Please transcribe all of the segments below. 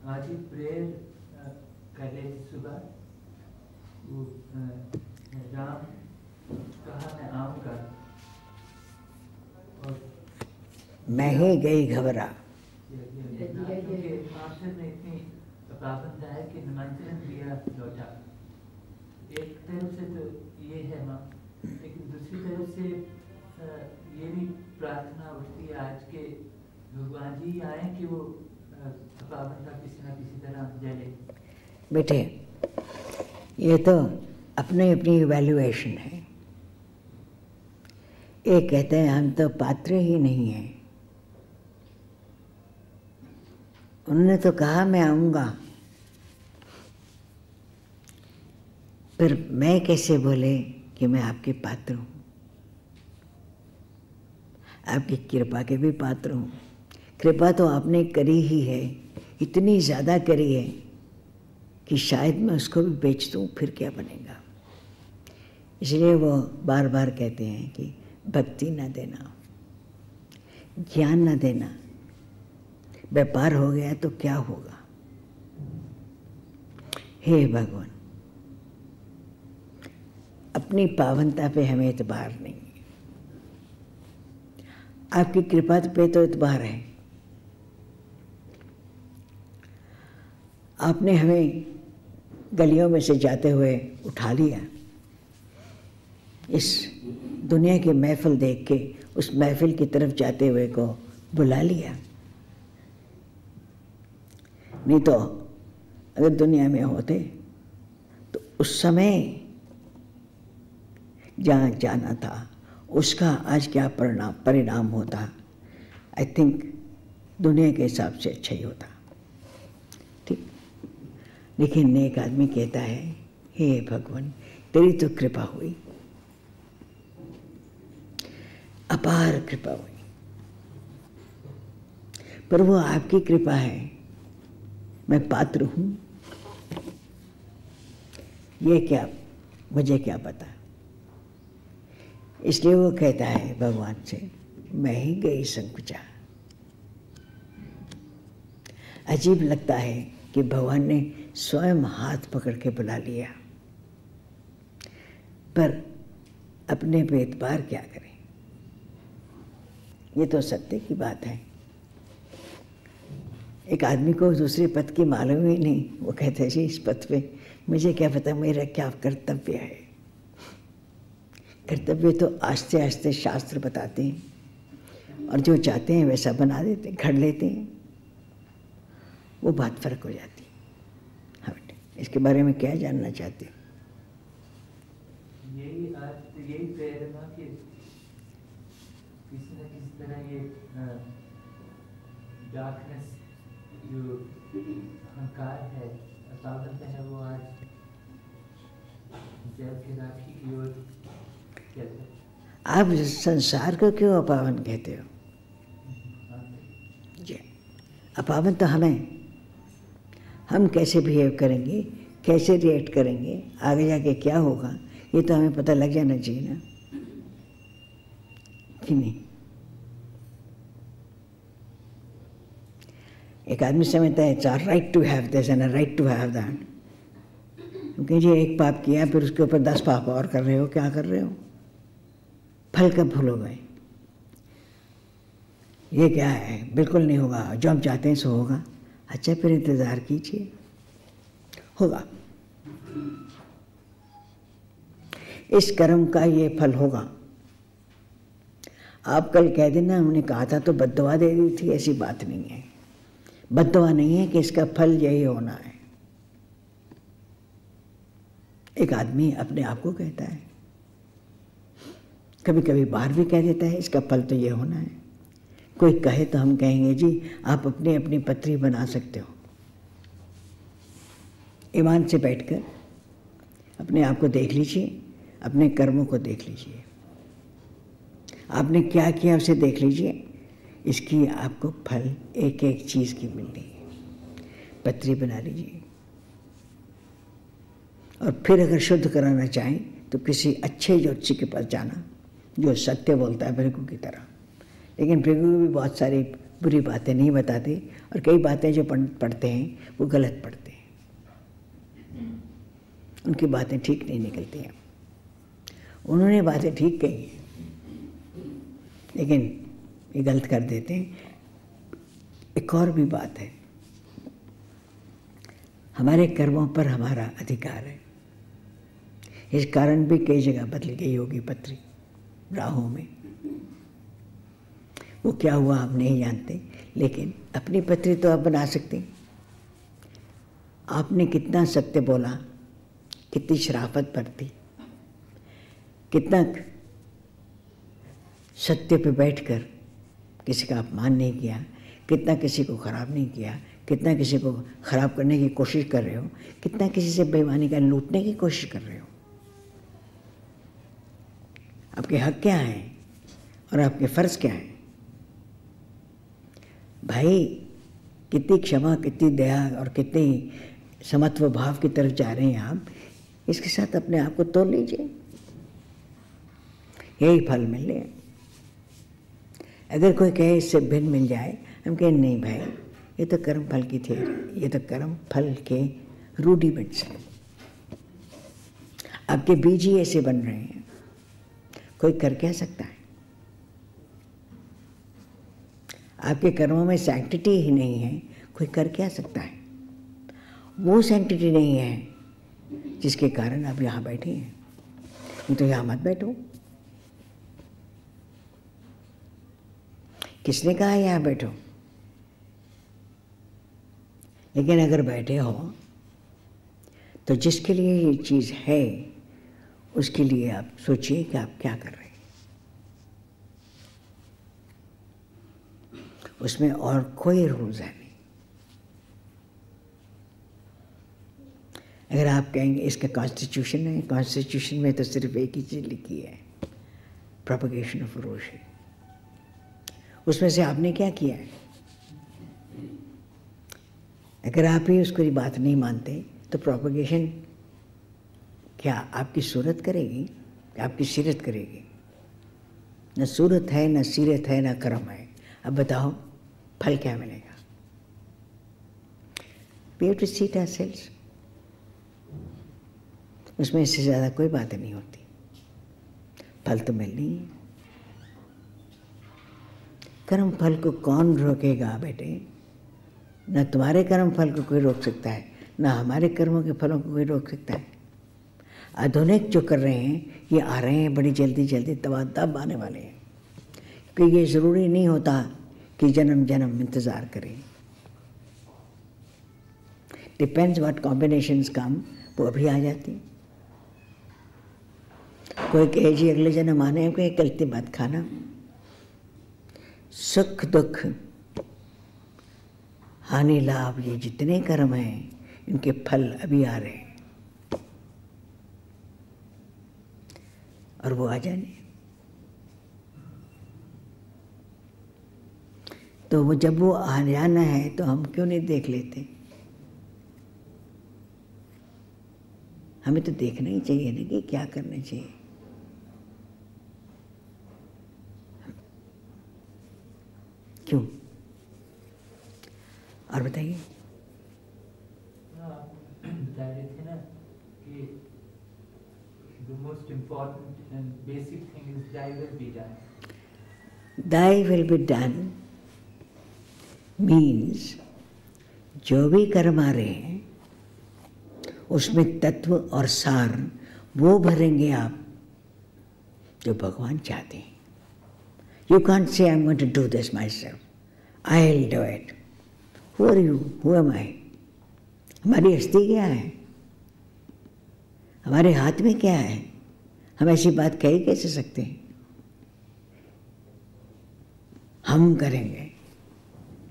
आज ही प्रेयर कर रहे थे सुबह, वो राम कहा मैं आऊँगा और मैं ही गई घबरा। मास्टर ने इतनी पाबंद है कि निमंत्रण दिया लौटा। एक तरफ से तो ये है माँ, लेकिन दूसरी तरफ से ये भी प्रार्थना उठती है आज के भगवान जी आए कि वो पाबंद का किसी न किसी तरह जले। बेटे ये तो अपनी अपनी इवैल्यूएशन है। एक कहते हैं हम तो पात्र ही नहीं हैं। उन्होंने तो कहा मैं आऊँगा, फिर मैं कैसे बोले कि मैं आपके पात्र हूँ, आपकी कृपा के भी पात्र हूँ। कृपा तो आपने करी ही है, इतनी ज़्यादा करी है कि शायद मैं उसको भी बेच दूँ फिर क्या बनेगा। इसलिए वो बार बार कहते हैं कि भक्ति न देना, ज्ञान न देना, व्यापार हो गया तो क्या होगा। हे भगवान, अपनी पावनता पे हमें एतबार नहीं है, आपकी कृपा पे तो एतबार है। आपने हमें गलियों में से जाते हुए उठा लिया, इस दुनिया की महफिल देख के उस महफिल की तरफ जाते हुए को बुला लिया। नहीं तो अगर दुनिया में होते तो उस समय जहाँ जाना था उसका आज क्या परिणाम होता, आई थिंक दुनिया के हिसाब से अच्छा ही होता। ठीक, लेकिन एक आदमी कहता है हे भगवान तेरी तो कृपा हुई, अपार कृपा हुई, पर वो आपकी कृपा है, मैं पात्र हूँ ये क्या, मुझे क्या पता। इसलिए वो कहता है भगवान से मैं ही गई संकुचा। अजीब लगता है कि भगवान ने स्वयं हाथ पकड़ के बुला लिया, पर अपने पे एतबार क्या करें। ये तो सत्य की बात है। एक आदमी को दूसरे पद की मालूम ही नहीं, वो कहते हैं जी इस पद पे मुझे क्या पता मेरा क्या कर्तव्य है। कर्तव्य तो आस्ते आस्ते शास्त्र बताते हैं और जो चाहते हैं वैसा बना देते हैं, घड़ लेते हैं, वो बात फर्क हो जाती है। हाँ बेटे, इसके बारे में क्या जानना चाहते हैं? यही प्रेरणा कि किसी न किसी तरह ये डार्कनेस जो अहंकार है, पागल है, वो आज जल के राखी की ओर चलता। आप संसार को क्यों अपावन कहते हो? जी, अपावन तो हम कैसे बिहेव करेंगे, कैसे रिएक्ट करेंगे, आगे जाके क्या होगा, ये तो हमें पता लग जाना चाहिए ना, कि नहीं। एक आदमी समझता है it's a right to have this and a right to have that, क्योंकि जी एक पाप किया फिर उसके ऊपर 10 पाप और कर रहे हो, क्या कर रहे हो, फल कब भूल हो गए। ये क्या है, बिल्कुल नहीं होगा, जो हम चाहते हैं सो होगा। अच्छा फिर इंतज़ार कीजिए, होगा, इस कर्म का ये फल होगा। आप कल कह देना हमने कहा था तो बद्दुआ दे दी थी, ऐसी बात नहीं है। बद्दुआ नहीं है कि इसका फल यही होना है। एक आदमी अपने आप को कहता है, कभी कभी बाहर भी कह देता है इसका फल तो ये होना है। कोई कहे तो हम कहेंगे जी आप अपनी अपनी पत्री बना सकते हो। ईमान से बैठकर अपने आप को देख लीजिए, अपने कर्मों को देख लीजिए, आपने क्या किया उसे देख लीजिए, इसकी आपको फल एक एक चीज़ की मिल रही है। पत्री बना लीजिए और फिर अगर शुद्ध कराना चाहें तो किसी अच्छे ज्योतिषी के पास जाना जो सत्य बोलता है बिल्कुल की तरह, लेकिन भृगु भी बहुत सारी बुरी बातें नहीं बताते, और कई बातें जो पढ़ते हैं वो गलत पढ़ते हैं, उनकी बातें ठीक नहीं निकलती हैं। उन्होंने बातें ठीक कही हैं, लेकिन ये गलत कर देते हैं। एक और भी बात है, हमारे कर्मों पर हमारा अधिकार है। इस कारण भी कई जगह बदल गई योगी पत्री राहों में। वो क्या हुआ आप नहीं जानते, लेकिन अपनी पत्री तो आप बना सकते हैं। आपने कितना सत्य बोला, कितनी शराफत बरती, कितना सत्य पे बैठकर किसी का अपमान नहीं किया, कितना किसी को खराब नहीं किया, कितना किसी को खराब करने की कोशिश कर रहे हो, कितना किसी से बेईमानी का लूटने की कोशिश कर रहे हो। आपके हक क्या हैं और आपके फ़र्ज़ क्या हैं? भाई कितनी क्षमा, कितनी दया और कितनी समत्व भाव की तरफ जा रहे हैं आप, इसके साथ अपने आप को तोड़ लीजिए, यही फल मिले। अगर कोई कहे इससे भिन्न मिल जाए, हम कहें नहीं भाई, ये तो कर्म फल की थ्योरी, ये तो कर्म फल के रूडिमेंट्स हैं। आपके बीज ही ऐसे बन रहे हैं, कोई कर क्या सकता है? आपके कर्मों में सैंक्टिटी ही नहीं है, कोई कर क्या सकता है? वो सैंक्टिटी नहीं है जिसके कारण आप यहाँ बैठे हैं, नहीं तो यहाँ मत बैठो। किसने कहा यहाँ बैठो? लेकिन अगर बैठे हो तो जिसके लिए ये चीज़ है उसके लिए आप सोचिए कि आप क्या कर रहे हैं। उसमें और कोई रूल्स है नहीं। अगर आप कहेंगे इसका कॉन्स्टिट्यूशन है, कॉन्स्टिट्यूशन में तो सिर्फ एक ही चीज़ लिखी है, प्रोपगेशन ऑफ रोशे। उसमें से आपने क्या किया है? अगर आप ही उसको बात नहीं मानते तो प्रोपगेशन क्या आपकी सूरत करेगी, आपकी सीरत करेगी? न सूरत है, न सीरत है, न कर्म है। अब बताओ फल क्या मिलेगा? We have to see it ourselves। उसमें इससे ज़्यादा कोई बातें नहीं होती, फल तो मिलनी है। कर्म फल को कौन रोकेगा बेटे? न तुम्हारे कर्म फल को कोई रोक सकता है, न हमारे कर्मों के फलों को कोई रोक सकता है। आधुनिक जो कर रहे हैं ये आ रहे हैं बड़ी जल्दी जल्दी, तब आने वाले हैं, क्योंकि ये ज़रूरी नहीं होता कि जन्म जन्म इंतज़ार करें। डिपेंड्स व्हाट कॉम्बिनेशंस कम, वो अभी आ जाती। कोई कहे जी अगले जन्म आने, कोई गलती मत खाना। सुख दुख हानि लाभ ये जितने कर्म हैं इनके फल अभी आ रहे हैं और वो आ जाने। तो वो जब वो आ जाना है तो हम क्यों नहीं देख लेते? हमें तो देखना ही चाहिए ना कि क्या करना चाहिए। क्यों? और बताइए। बता रहे थे ना कि the most important and basic thing is thy will be done. Thy will be done means जो भी कर्म आ रहे हैं उसमें तत्व और सार वो भरेंगे आप जो भगवान चाहते हैं। You can't say I'm going to do this myself. I'll do it. Who are you? Who am I? हमारी हस्ती क्या है? हमारे हाथ में क्या है? हम ऐसी बात कह ही कैसे सकते हैं? हम करेंगे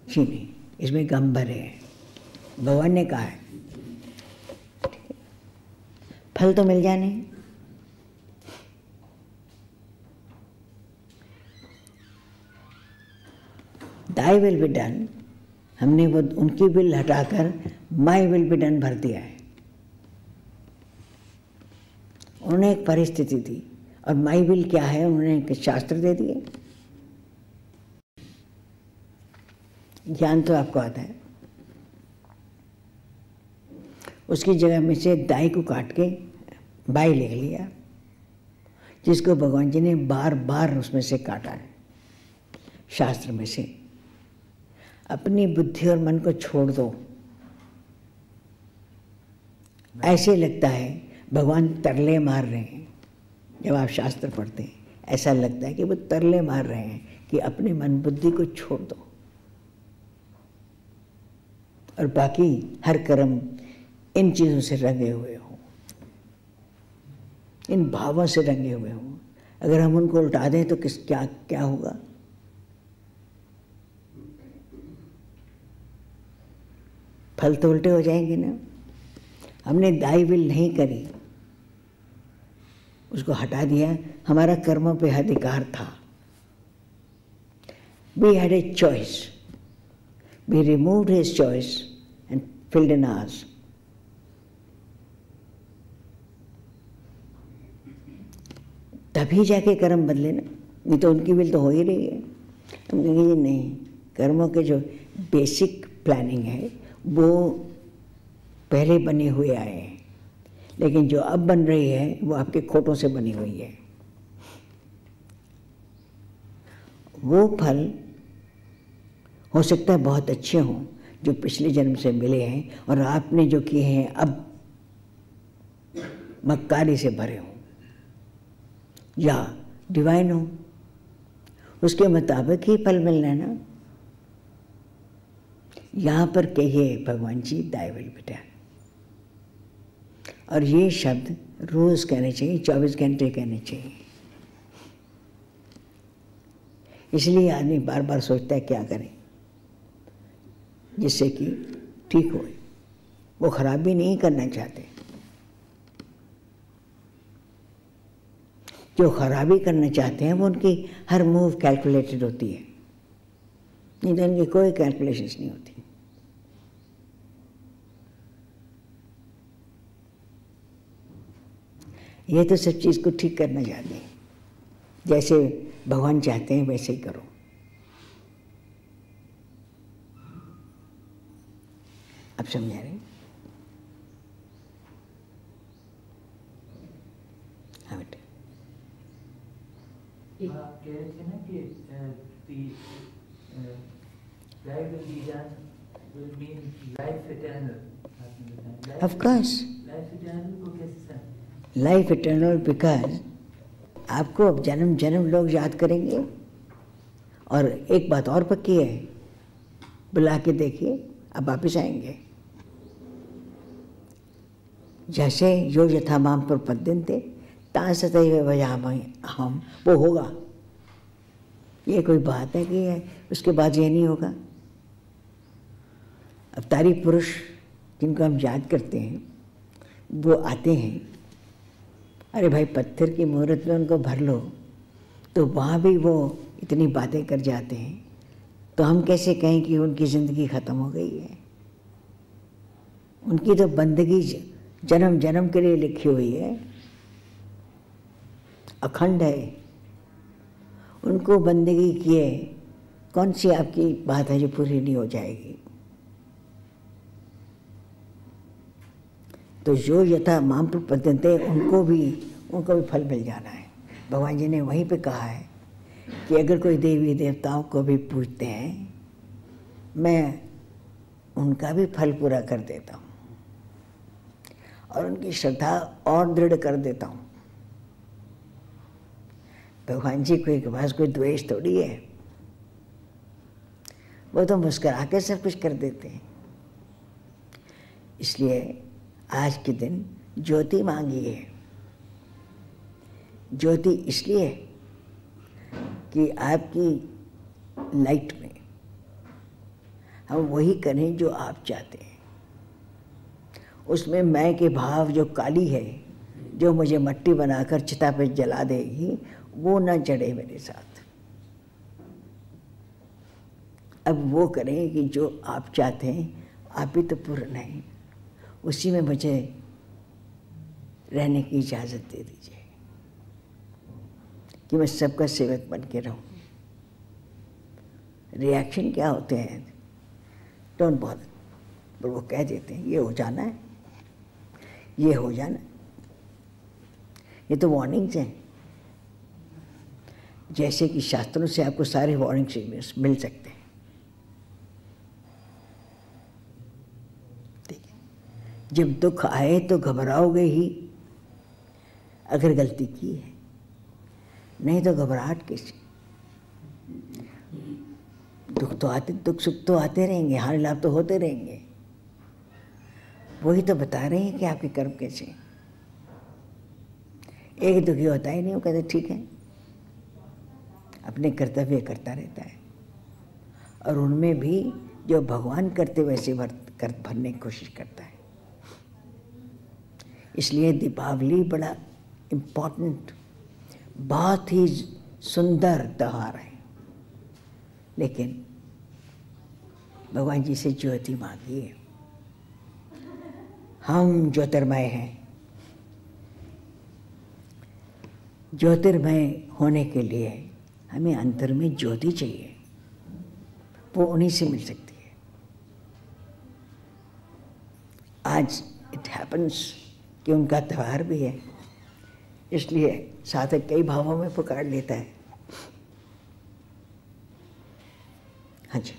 जी नहीं, इसमें गम भरे हैं। भगवान ने कहा है, फल तो मिल जाने। दाई विल बी डन, हमने वो उनकी विल हटाकर माई विल बी डन भर दिया है। उन्होंने एक परिस्थिति दी और माई विल क्या है उन्होंने एक शास्त्र दे दिए। ज्ञान तो आपको आता है। उसकी जगह में से दाई को काट के बाई लिख लिया, जिसको भगवान जी ने बार बार उसमें से काटा है शास्त्र में से। अपनी बुद्धि और मन को छोड़ दो। ऐसे लगता है भगवान तरले मार रहे हैं। जब आप शास्त्र पढ़ते हैं ऐसा लगता है कि वो तरले मार रहे हैं कि अपने मन बुद्धि को छोड़ दो और बाकी हर कर्म इन चीज़ों से रंगे हुए हों, इन भावों से रंगे हुए हों। अगर हम उनको उल्टा दें तो क्या क्या होगा? फल तो उल्टे हो जाएंगे ना। हमने दाई विल नहीं करी, उसको हटा दिया। हमारा कर्मों पे अधिकार था। We had a choice. We removed his choice and filled in ours. तभी जाके कर्म बदले ना, नहीं तो उनकी विल तो हो ही रही है। हम कहेंगे ये नहीं, कर्मों के जो बेसिक प्लानिंग है वो पहले बने हुए आए हैं, लेकिन जो अब बन रही है वो आपके खोटों से बनी हुई है। वो फल हो सकता है बहुत अच्छे हों जो पिछले जन्म से मिले हैं और आपने जो किए हैं अब मक्कारी से भरे हों, या डिवाइन हो, उसके मुताबिक ही फल मिलना है ना। यहाँ पर कहिए भगवान जी दाई विल बेटा, और ये शब्द रोज कहने चाहिए, 24 घंटे कहने चाहिए। इसलिए आदमी बार बार सोचता है क्या करें जिससे कि ठीक हो। वो खराबी नहीं करना चाहते। जो खराबी करना चाहते हैं वो उनकी हर मूव कैलकुलेटेड होती है, नहीं तो इनकी कोई कैलकुलेशंस नहीं होती। ये तो सब चीज़ को ठीक करना चाहते हैं, जैसे भगवान चाहते हैं वैसे ही करो। अब समझा रहे? हाँ बेटा। आप कह रहे थे ना कि life will be done will mean life eternal. Of course. Life eternal को कैसे समझ? लाइफ इटर्नल बिकॉज आपको अब जन्म जन्म लोग याद करेंगे। और एक बात और पक्की है, बुला के देखिए अब वापिस आएंगे। जैसे यो यथा माम प्रपद्यन्ते तां सदैव भजामि हम, वो होगा। ये कोई बात है कि उसके बाद ये नहीं होगा। अवतारी पुरुष जिनको हम याद करते हैं वो आते हैं, अरे भाई पत्थर की मूर्त में उनको भर लो तो वहाँ भी वो इतनी बातें कर जाते हैं, तो हम कैसे कहें कि उनकी ज़िंदगी ख़त्म हो गई है? उनकी तो बंदगी जन्म जन्म के लिए लिखी हुई है, अखंड है। उनको बंदगी किए कौन सी आपकी बात है जो पूरी नहीं हो जाएगी? तो जो यथा माम प्रपद्यन्ते उनको भी फल मिल जाना है। भगवान जी ने वहीं पे कहा है कि अगर कोई देवी देवताओं को भी पूजते हैं मैं उनका भी फल पूरा कर देता हूँ और उनकी श्रद्धा और दृढ़ कर देता हूँ। भगवान जी के पास कोई द्वेष थोड़ी है, वो तो मुस्कुरा के सब कुछ कर देते हैं। इसलिए आज के दिन ज्योति मांगी है। ज्योति इसलिए कि आपकी लाइट में हम वही करें जो आप चाहते हैं। उसमें मैं के भाव जो काली है, जो मुझे मट्टी बनाकर चिता पे जला देगी, वो ना चढ़े मेरे साथ। अब वो करें कि जो आप चाहते हैं, आप ही तो पूर्ण हैं, उसी में मुझे रहने की इजाज़त दे दीजिए कि मैं सबका सेवक बन के रहूं। रिएक्शन क्या होते हैं डोंट बॉदर। पर वो कह देते हैं ये हो जाना है, ये हो जाना है। ये तो वार्निंग्स हैं, जैसे कि शास्त्रों से आपको सारे वार्निंग्स मिल सकते हैं। ठीक है, जब दुख आए तो घबराओगे ही अगर गलती की है, नहीं तो घबराहट कैसी। दुख सुख तो आते रहेंगे, हानि लाभ तो होते रहेंगे। वही तो बता रहे हैं कि आपके कर्म कैसे। एक दुखी होता ही नहीं, वो कहते ठीक है, अपने कर्तव्य करता रहता है, और उनमें भी जो भगवान करते वैसे भरने की कोशिश करता है। इसलिए दीपावली बड़ा इम्पोर्टेंट, बहुत ही सुंदर त्योहार है। लेकिन भगवान जी से ज्योति मांगी है। हम ज्योतिर्मय हैं, ज्योतिर्मय होने के लिए हमें अंतर में ज्योति चाहिए, वो उन्हीं से मिल सकती है। आज इट हैपन्स कि उनका त्यौहार भी है, इसलिए साधक कई भावों में पुकार लेता है। हाँ जी।